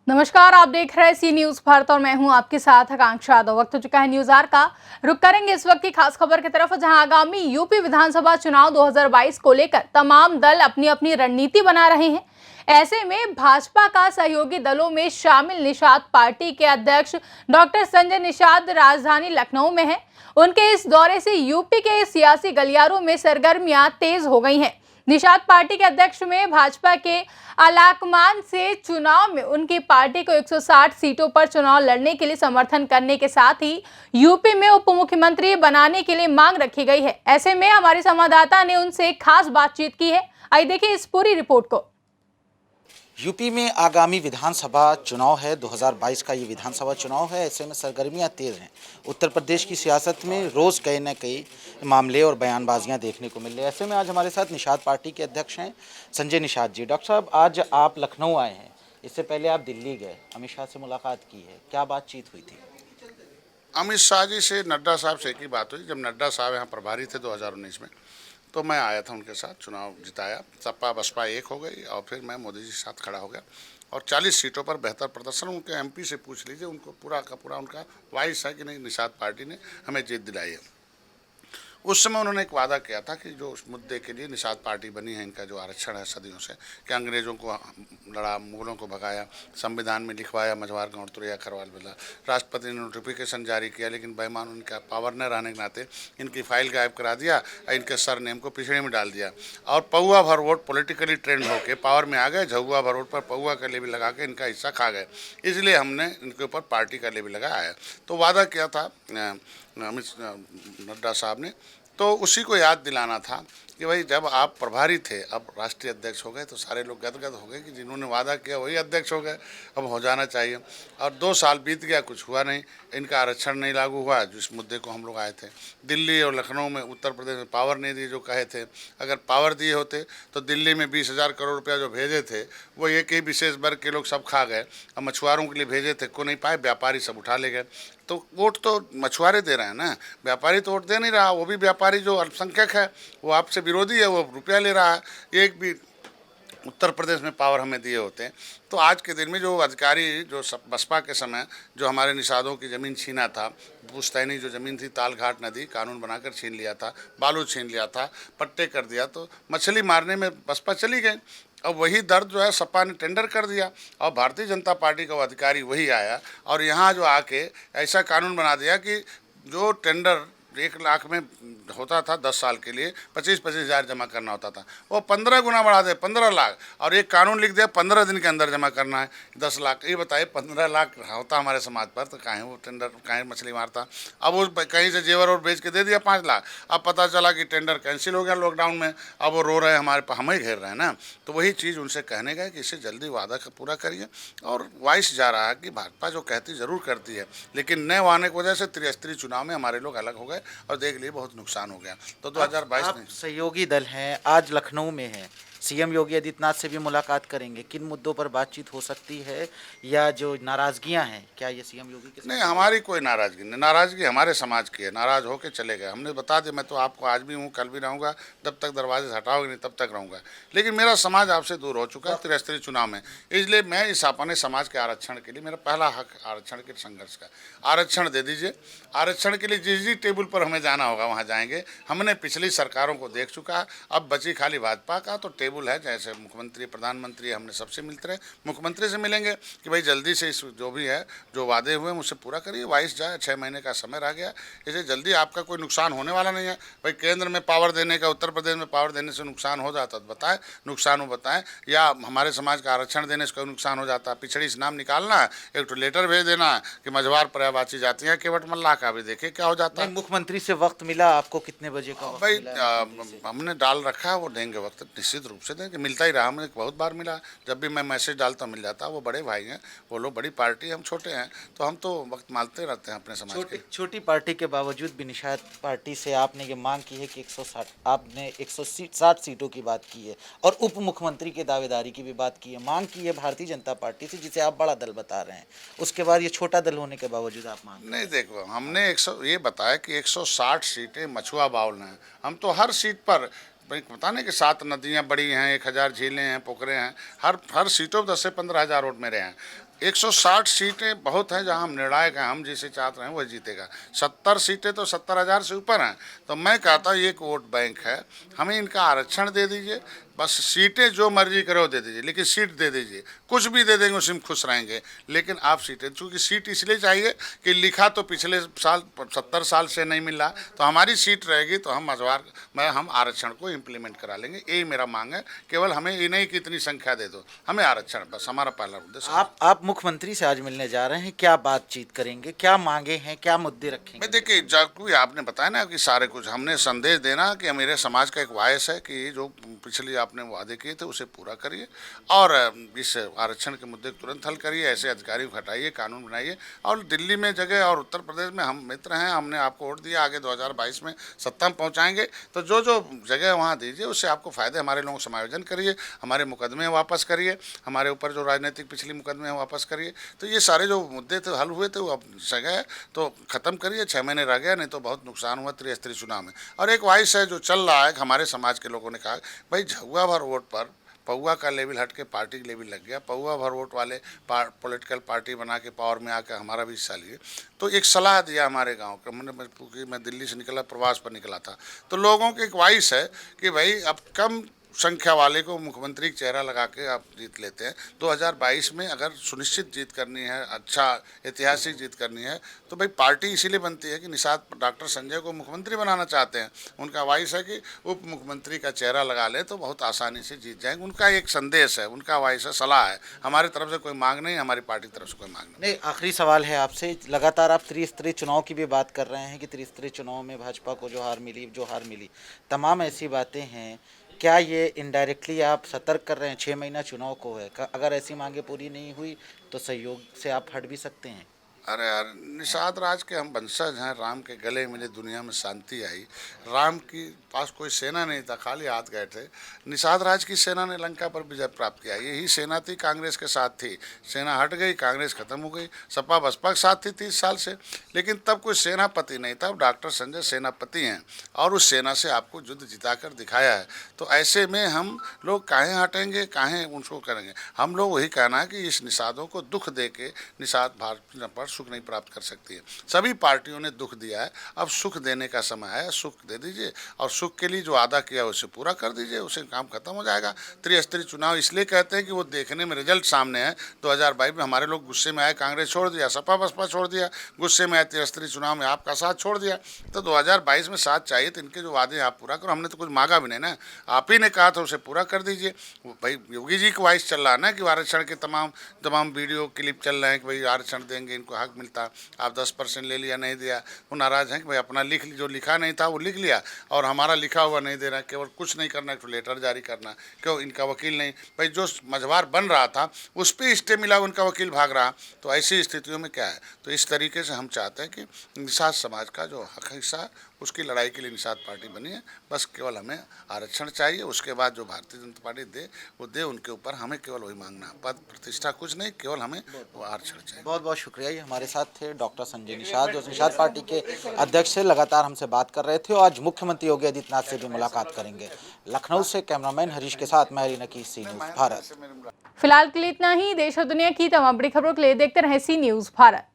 नमस्कार, आप देख रहे हैं सी न्यूज भारत और मैं हूं आपके साथ आकांक्षा यादव। वक्त हो चुका है न्यूज आर का। रुक करेंगे इस वक्त की खास खबर की तरफ, जहां आगामी यूपी विधानसभा चुनाव 2022 को लेकर तमाम दल अपनी अपनी रणनीति बना रहे हैं। ऐसे में भाजपा का सहयोगी दलों में शामिल निषाद पार्टी के अध्यक्ष डॉक्टर संजय निषाद राजधानी लखनऊ में है। उनके इस दौरे से यूपी के सियासी गलियारों में सरगर्मियां तेज हो गई हैं। निषाद पार्टी के अध्यक्ष में भाजपा के अलाकमान से चुनाव में उनकी पार्टी को 160 सीटों पर चुनाव लड़ने के लिए समर्थन करने के साथ ही यूपी में उप मुख्यमंत्री बनाने के लिए मांग रखी गई है। ऐसे में हमारे संवाददाता ने उनसे खास बातचीत की है। आइए देखिए इस पूरी रिपोर्ट को। यूपी में आगामी विधानसभा चुनाव है। 2022 का ये विधानसभा चुनाव है। ऐसे में सरगर्मियां तेज हैं। उत्तर प्रदेश की सियासत में रोज़ कई न कई मामले और बयानबाजियां देखने को मिल रही है। ऐसे में आज हमारे साथ निषाद पार्टी के अध्यक्ष हैं संजय निषाद जी। डॉक्टर साहब, आज आप लखनऊ आए हैं, इससे पहले आप दिल्ली गए, अमित शाह से मुलाकात की है, क्या बातचीत हुई थी? अमित शाह जी से नड्डा साहब से एक ही बात हुई। जब नड्डा साहब यहाँ प्रभारी थे 2019 में, तो मैं आया था उनके साथ, चुनाव जिताया, सपा बसपा एक हो गई और फिर मैं मोदी जी के साथ खड़ा हो गया और 40 सीटों पर बेहतर प्रदर्शन। उनके एमपी से पूछ लीजिए, उनको पूरा का पूरा उनका वाइस है कि नहीं, निषाद पार्टी ने हमें जीत दिलाई है। उस समय उन्होंने एक वादा किया था कि जो उस मुद्दे के लिए निषाद पार्टी बनी है, इनका जो आरक्षण है सदियों से, कि अंग्रेज़ों को लड़ा, मुगलों को भगाया, संविधान में लिखवाया, मझवार गाँव तुरैया खरवाल मिला, राष्ट्रपति ने नोटिफिकेशन जारी किया, लेकिन बेईमान उनका पावर न रहने के नाते इनकी फाइल गायब करा दिया और इनके सर नेम को पिछड़े में डाल दिया और पौआ भर वोट पॉलिटिकली ट्रेंड होकर पावर में आ गए। झुआ भर वोट पर पौआ का लेबल लगा के इनका हिस्सा खा गए, इसलिए हमने इनके ऊपर पार्टी का लेबल लगाया है। तो वादा किया था अमित नड्डा साहब ने, तो उसी को याद दिलाना था कि भाई जब आप प्रभारी थे, अब राष्ट्रीय अध्यक्ष हो गए, तो सारे लोग गदगद हो गए कि जिन्होंने वादा किया वही अध्यक्ष हो गए, अब हो जाना चाहिए। और 2 साल बीत गया, कुछ हुआ नहीं, इनका आरक्षण नहीं लागू हुआ जिस मुद्दे को हम लोग आए थे। दिल्ली और लखनऊ में, उत्तर प्रदेश में पावर नहीं दिए जो कहे थे। अगर पावर दिए होते तो दिल्ली में 20,000 करोड़ रुपया जो भेजे थे वो एक ही विशेष वर्ग के लोग सब खा गए। अब मछुआरों के लिए भेजे थे, को नहीं पाए, व्यापारी सब उठा ले गए। तो वोट तो मछुआरे दे रहे हैं ना, व्यापारी तो वोट दे नहीं रहा। वो भी व्यापारी जो अल्पसंख्यक है, वो आपसे विरोधी है, वो रुपया ले रहा है। एक भी उत्तर प्रदेश में पावर हमें दिए होते हैं तो आज के दिन में जो अधिकारी जो बसपा के समय जो हमारे निषादों की ज़मीन छीना था, पुश्तैनी जो ज़मीन थी, तालघाट नदी कानून बनाकर छीन लिया था, बालू छीन लिया था, पट्टे कर दिया, तो मछली मारने में बसपा चली गई। अब वही दर्द जो है सपा ने टेंडर कर दिया और भारतीय जनता पार्टी का अधिकारी वही आया और यहाँ जो आके ऐसा कानून बना दिया कि जो टेंडर 1 लाख में होता था 10 साल के लिए 25-25 हज़ार जमा करना होता था, वो 15 गुना बढ़ा दे, 15 लाख। और एक कानून लिख दिया 15 दिन के अंदर जमा करना है 10 लाख। ये बताइए, 15 लाख होता हमारे समाज पर तो काहे वो टेंडर, काहे मछली मारता। अब वो कहीं से जेवर और बेच के दे दिया 5 लाख। अब पता चला कि टेंडर कैंसिल हो गया लॉकडाउन में, अब वो रो रहे हैं, हमारे पर हमें घेर रहे हैं ना। तो वही चीज़ उनसे कहने गए कि इससे जल्दी वादा पूरा करिए। और वाइस जा रहा है कि भाजपा जो कहती ज़रूर करती है, लेकिन न आने की वजह से त्रिस्तरीय चुनाव में हमारे लोग अलग हो गए और देख लिए बहुत नुकसान हो गया। तो 2022 में सहयोगी दल हैं, आज लखनऊ में हैं, सीएम योगी आदित्यनाथ से भी मुलाकात करेंगे, किन मुद्दों पर बातचीत हो सकती है या जो नाराजगियां हैं, क्या ये सीएम योगी के साथ? नहीं, हमारी कोई नाराजगी नहीं, नाराजगी हमारे समाज की है। नाराज होकर चले गए, हमने बता दिया, मैं तो आपको आज भी हूँ, कल भी रहूँगा, जब तक दरवाजे से हटाओगे नहीं तब तक रहूँगा। लेकिन मेरा समाज आपसे दूर हो चुका है त्रिस्तरीय चुनाव में, इसलिए मैं इस अपने समाज के आरक्षण के लिए, मेरा पहला हक आरक्षण के संघर्ष का, आरक्षण दे दीजिए। आरक्षण के लिए जिस टेबल पर हमें जाना होगा वहाँ जाएंगे। हमने पिछली सरकारों को देख चुका, अब बची खाली भाजपा का तो टेबल है, जैसे मुख्यमंत्री प्रधानमंत्री हमने सबसे मिलते रहे, मुख्यमंत्री से मिलेंगे कि भाई जल्दी से इस जो भी है, जो वादे हुए मुझसे पूरा करिए। वाइस जाए, 6 महीने का समय रह गया, इसे जल्दी, आपका कोई नुकसान होने वाला नहीं है। भाई केंद्र में पावर देने का, उत्तर प्रदेश में पावर देने से नुकसान हो जाता तो बताएं, नुकसान हो बताएं, या हमारे समाज का आरक्षण देने से कोई नुकसान हो जाता, पिछड़ी से नाम निकालना, एक तो लेटर भेज देना कि मझवार पर्यायवाची जाती है, केवट मल्लाह का भी देखे क्या हो जाता है। मुख्यमंत्री से वक्त मिला आपको? कितने बजे का वक्त भाई मिला? हमने डाल रखा है, वो देंगे वक्त, निश्चित रूप से देंगे। मिलता ही रहा, हमें बहुत बार मिला, जब भी मैं मैसेज डालता मिल जाता। वो बड़े भाई हैं, वो लोग बड़ी पार्टी, हम छोटे हैं, तो हम तो वक्त मालते रहते हैं अपने समाज के। छोटी पार्टी के बावजूद भी निषाद पार्टी से आपने ये मांग की है कि 160, आपने 160 सीटों की बात की है और उप मुख्यमंत्री की दावेदारी की भी बात की है, मांग की है भारतीय जनता पार्टी से, जिसे आप बड़ा दल बता रहे हैं। उसके बाद ये छोटा दल होने के बावजूद आप मांग नहीं, देखो, हमने 100 ये बताया कि 160 सीटें मछुआ बाउल हैं। हम तो हर सीट पर पता नहीं कि 7 नदियाँ बड़ी हैं, 1000 झीलें हैं, पोखरे हैं, हर सीटों पर 10 से 15 हज़ार वोट मेरे हैं। 160 सीटें बहुत हैं जहां हम निर्णायक हैं, हम जिसे चाहते हैं वह जीतेगा। 70 सीटें तो 70,000 से ऊपर हैं। तो मैं कहता हूँ एक वोट बैंक है, हमें इनका आरक्षण दे दीजिए, बस सीटें जो मर्जी करो दे दीजिए, लेकिन सीट दे दीजिए, कुछ भी दे देंगे उसी में खुश रहेंगे। लेकिन आप सीटें, चूँकि सीट इसलिए चाहिए कि लिखा तो पिछले साल 70 साल से नहीं मिल रहा, तो हमारी सीट रहेगी तो हम आरक्षण को इम्प्लीमेंट करा लेंगे। यही मेरा मांग है, केवल हमें ये नहीं कि इतनी संख्या दे दो, हमें आरक्षण, बस हमारा पहला उद्देश्य। आप मुख्यमंत्री से आज मिलने जा रहे हैं, क्या बातचीत करेंगे, क्या मांगे हैं, क्या मुद्दे रखेंगे? मैं देखिए, जब आपने बताया ना कि सारे कुछ हमने संदेश देना कि मेरे समाज का एक वॉइस है कि जो पिछली आपने वादे किए थे उसे पूरा करिए और इस आरक्षण के मुद्दे को तुरंत हल करिए, ऐसे अधिकारी को हटाइए, कानून बनाइए। और दिल्ली में जगह और उत्तर प्रदेश में हम मित्र हैं, हमने आपको वोट दिया, आगे 2022 में सत्ता में पहुँचाएंगे, तो जो जो जगह वहाँ दीजिए उससे आपको फायदे, हमारे लोगों को समायोजन करिए, हमारे मुकदमे वापस करिए, हमारे ऊपर जो राजनीतिक पिछली मुकदमे हैं वापस करिए। तो ये सारे जो मुद्दे थे हल हुए थे वो अब जगह है तो ख़त्म करिए। 6 महीने रह गया, नहीं तो बहुत नुकसान हुआ त्रिस्तरीय चुनाव में। और एक वॉइस है जो चल रहा है, हमारे समाज के लोगों ने कहा भाई झुआ भर वोट पर पौआ का लेवल हट के पार्टी लेवल लग गया, पौआ भर वोट वाले पॉलिटिकल पार्टी बना के पावर में आकर हमारा भी हिस्सा लिए। तो एक सलाह दिया हमारे गांव का, मैं दिल्ली से निकला, प्रवास पर निकला था, तो लोगों की एक वॉइस है कि भाई अब कम संख्या वाले को मुख्यमंत्री का चेहरा लगा के आप जीत लेते हैं। 2022 में अगर सुनिश्चित जीत करनी है, अच्छा ऐतिहासिक जीत करनी है, तो भाई पार्टी इसीलिए बनती है कि निषाद डॉक्टर संजय को मुख्यमंत्री बनाना चाहते हैं। उनका वॉइस है कि उप मुख्यमंत्री का चेहरा लगा ले तो बहुत आसानी से जीत जाएंगे। उनका एक संदेश है, उनका वॉइस है, सलाह है, हमारी तरफ से कोई मांग नहीं, हमारी पार्टी की तरफ से कोई मांग नहीं। आखिरी सवाल है आपसे, लगातार आप त्रिस्तरीय चुनाव की भी बात कर रहे हैं कि त्रिस्तरीय चुनाव में भाजपा को जो हार मिली, तमाम ऐसी बातें हैं, क्या ये इनडायरेक्टली आप सतर्क कर रहे हैं? 6 महीना चुनाव को है, अगर ऐसी मांगे पूरी नहीं हुई तो सहयोग से आप हट भी सकते हैं। अरे यार, निषाद राज के हम वंशज हैं, राम के गले मिले दुनिया में शांति आई। राम की पास कोई सेना नहीं था, खाली हाथ गए थे। निषाद राज की सेना ने लंका पर विजय प्राप्त किया, यही सेना थी, कांग्रेस के साथ थी। सेना हट गई, कांग्रेस खत्म हो गई, सपा बसपा के साथ थी 30 साल से, लेकिन तब कोई सेनापति नहीं था। डॉक्टर संजय सेनापति हैं और उस सेना से आपको युद्ध जिताकर दिखाया है। तो ऐसे में हम लोग काहे हटेंगे, काहे उनको करेंगे? हम लोग वही कहना है कि इस निषादों को दुख दे के निषाद भारत पर सुख नहीं प्राप्त कर सकती है। सभी पार्टियों ने दुख दिया है, अब सुख देने का समय है, सुख दे दीजिए और सुख के लिए जो वादा किया उसे पूरा कर दीजिए, उसे काम खत्म हो जाएगा। त्रिस्तरीय चुनाव इसलिए कहते हैं कि वो देखने में रिजल्ट सामने है। 2022 में हमारे लोग गुस्से में आए, कांग्रेस छोड़ दिया, सपा बसपा छोड़ दिया, गुस्से में आए त्रिस्तरीय चुनाव में आपका साथ छोड़ दिया। तो 2022 में साथ चाहिए तो इनके जो वादे आप पूरा करो। हमने तो कुछ मांगा भी नहीं ना, आप ही ने कहा था उसे पूरा कर दीजिए। भाई योगी जी की वॉइस चल रहा है ना कि आरक्षण के तमाम वीडियो क्लिप चल रहे हैं कि भाई आरक्षण देंगे, इनको हक मिलता, आप 10% ले लिया, नहीं दिया। वो नाराज़ हैं कि भाई अपना जो लिखा नहीं था वो लिख लिया और हमारा लिखा हुआ नहीं दे रहा। केवल कुछ नहीं करना, एक लेटर जारी करना, क्यों इनका वकील नहीं, भाई जो मझवार बन रहा था उस पर स्टे मिला, उनका वकील भाग रहा। तो ऐसी स्थितियों में क्या है? तो इस तरीके से हम चाहते हैं कि निषाद समाज का जो हक हिस्सा है उसकी लड़ाई के लिए निषाद पार्टी बनी है। बस केवल हमें आरक्षण चाहिए, उसके बाद जो भारतीय जनता पार्टी दे वो दे, उनके ऊपर हमें केवल वही मांगना, पद प्रतिष्ठा कुछ नहीं, केवल हमें वो आरक्षण चाहिए। बहुत बहुत शुक्रिया। ये हमारे साथ थे डॉक्टर संजय निषाद, जो निषाद पार्टी के अध्यक्ष से लगातार हमसे बात कर रहे थे और आज मुख्यमंत्री योगी आदित्यनाथ से भी मुलाकात करेंगे। लखनऊ से कैमरामैन हरीश के साथ मैं हरी नकीस, सी न्यूज़ भारत। फिलहाल के लिए इतना ही। देश और दुनिया की तमाम बड़ी खबरों के लिए देखते रहें सी न्यूज़ भारत।